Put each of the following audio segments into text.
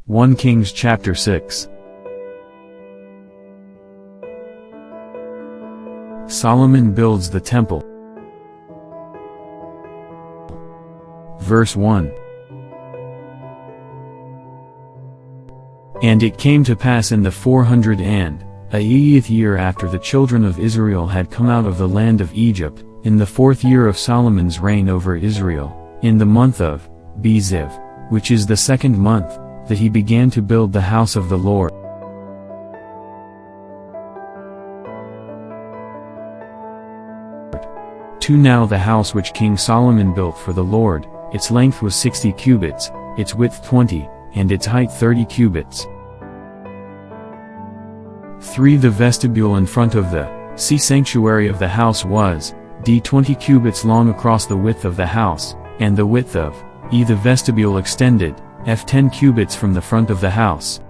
1 Kings chapter 6. Solomon builds the temple. Verse 1. And it came to pass in the 480th year after the children of Israel had come out of the land of Egypt, in the 4th year of Solomon's reign over Israel, in the month of Beziv, which is the 2nd month, that he began to build the house of the Lord. 2 Now the house which King Solomon built for the Lord, its length was 60 cubits, its width 20, and its height 30 cubits. 3 The vestibule in front of the sanctuary of the house was 20 cubits long across the width of the house, and the width of the vestibule extended 10 cubits from the front of the house.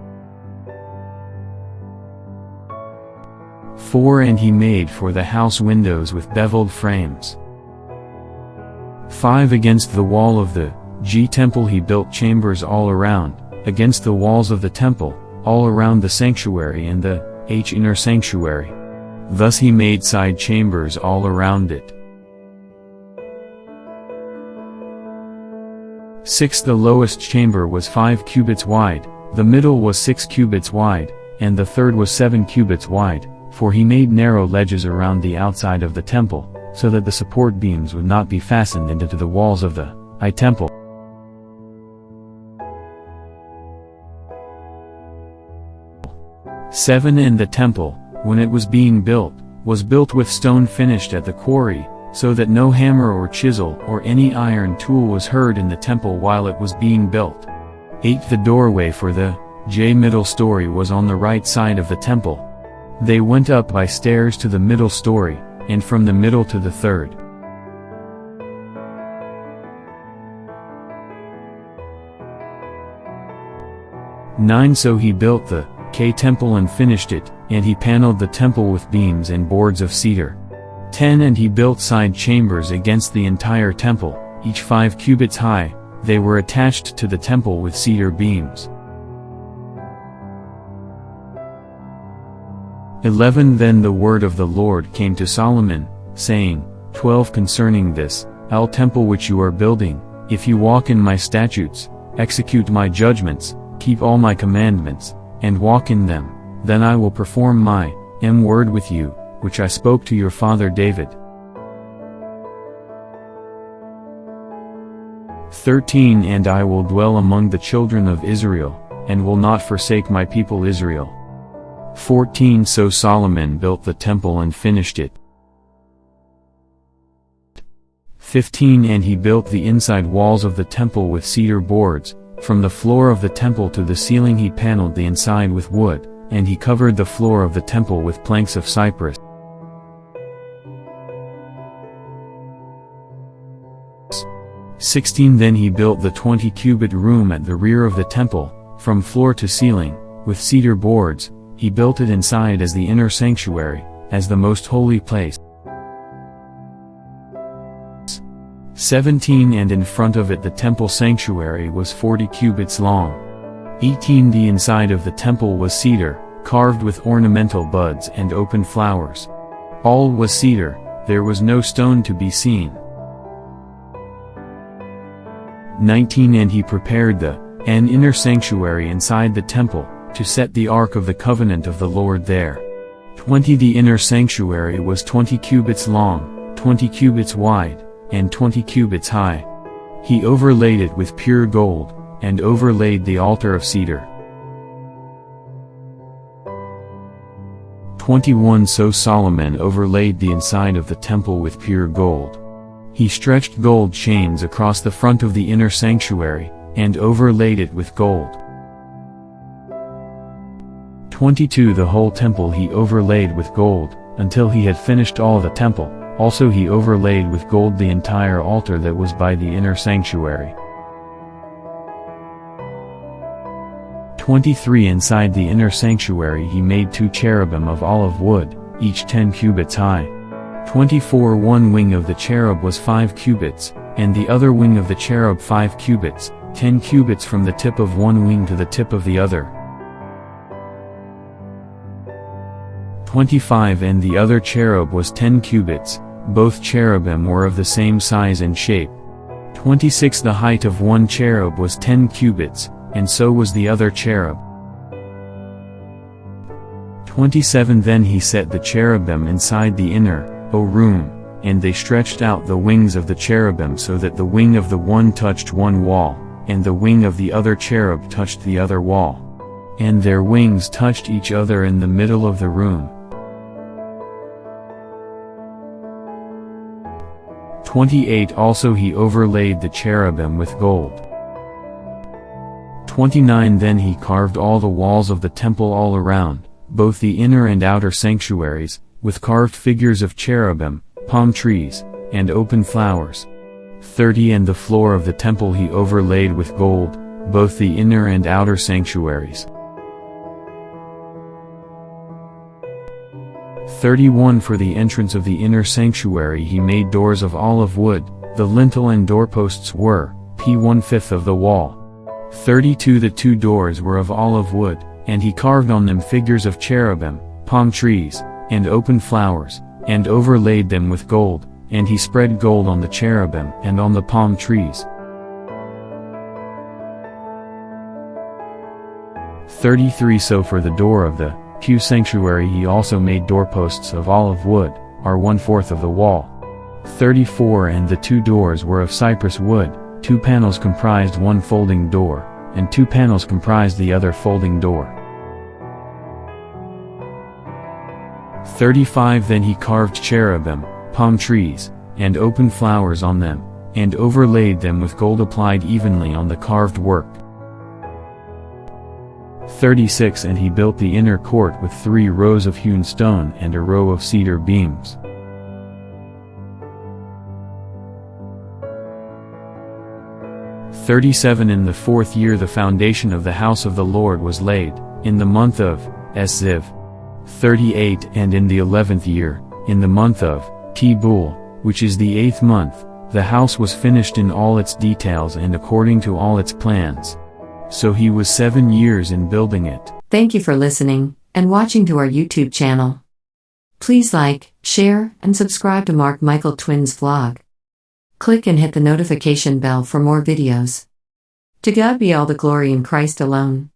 4 And he made for the house windows with beveled frames. 5 Against the wall of the temple he built chambers all around, against the walls of the temple, all around the sanctuary and the inner sanctuary. Thus he made side chambers all around it. 6 The lowest chamber was 5 cubits wide, the middle was 6 cubits wide, and the third was 7 cubits wide, for he made narrow ledges around the outside of the temple, so that the support beams would not be fastened into the walls of the temple. 7 And the temple, when it was being built, was built with stone finished at the quarry, so that no hammer or chisel or any iron tool was heard in the temple while it was being built. 8 The doorway for the middle story was on the right side of the temple. They went up by stairs to the middle story, and from the middle to the third. 9 So he built the temple and finished it, and he paneled the temple with beams and boards of cedar. 10 And he built side chambers against the entire temple, each 5 cubits high, they were attached to the temple with cedar beams. 11 Then the word of the Lord came to Solomon, saying, 12 Concerning this temple which you are building, if you walk in my statutes, execute my judgments, keep all my commandments, and walk in them, then I will perform my word with you, which I spoke to your father David. 13 And I will dwell among the children of Israel, and will not forsake my people Israel. 14 So Solomon built the temple and finished it. 15 And he built the inside walls of the temple with cedar boards, from the floor of the temple to the ceiling he paneled the inside with wood, and he covered the floor of the temple with planks of cypress. 16 Then he built the 20-cubit room at the rear of the temple, from floor to ceiling, with cedar boards. He built it inside as the inner sanctuary, as the most holy place. 17 And in front of it the temple sanctuary was 40 cubits long. 18 The inside of the temple was cedar, carved with ornamental buds and open flowers. All was cedar, there was no stone to be seen. 19 And he prepared the inner sanctuary inside the temple, to set the ark of the covenant of the Lord there. 20 The inner sanctuary was 20 cubits long, 20 cubits wide, and 20 cubits high. He overlaid it with pure gold, and overlaid the altar of cedar. 21 So Solomon overlaid the inside of the temple with pure gold. He stretched gold chains across the front of the inner sanctuary, and overlaid it with gold. 22 The whole temple he overlaid with gold, until he had finished all the temple, also he overlaid with gold the entire altar that was by the inner sanctuary. 23 Inside the inner sanctuary he made 2 cherubim of olive wood, each 10 cubits high. 24 One wing of the cherub was 5 cubits, and the other wing of the cherub 5 cubits, 10 cubits from the tip of one wing to the tip of the other. 25 And the other cherub was 10 cubits, both cherubim were of the same size and shape. 26 The height of one cherub was 10 cubits, and so was the other cherub. 27 Then he set the cherubim inside the inner room, and they stretched out the wings of the cherubim so that the wing of the one touched one wall, and the wing of the other cherub touched the other wall. And their wings touched each other in the middle of the room. 28 Also he overlaid the cherubim with gold. 29 Then he carved all the walls of the temple all around, both the inner and outer sanctuaries, with carved figures of cherubim, palm trees, and open flowers. 30 And the floor of the temple he overlaid with gold, both the inner and outer sanctuaries. 31 For the entrance of the inner sanctuary he made doors of olive wood, the lintel and doorposts were, 1/5 of the wall. 32 The 2 doors were of olive wood, and he carved on them figures of cherubim, palm trees, and open flowers, and overlaid them with gold, and he spread gold on the cherubim and on the palm trees. 33 So for the door of the sanctuary he also made doorposts of olive wood, 1/4 of the wall. 34 And the 2 doors were of cypress wood, 2 panels comprised one folding door, and 2 panels comprised the other folding door. 35 Then he carved cherubim, palm trees, and open flowers on them, and overlaid them with gold applied evenly on the carved work. 36 And he built the inner court with 3 rows of hewn stone and a row of cedar beams. 37 In the 4th year the foundation of the house of the Lord was laid, in the month of Ziv. 38 And in the 11th year, in the month of Tebul, which is the 8th month, the house was finished in all its details and according to all its plans. So he was 7 years in building it. Thank you for listening and watching to our YouTube channel. Please like, share, and subscribe to Mark Michael Twins vlog. Click and hit the notification bell for more videos. To God be all the glory in Christ alone.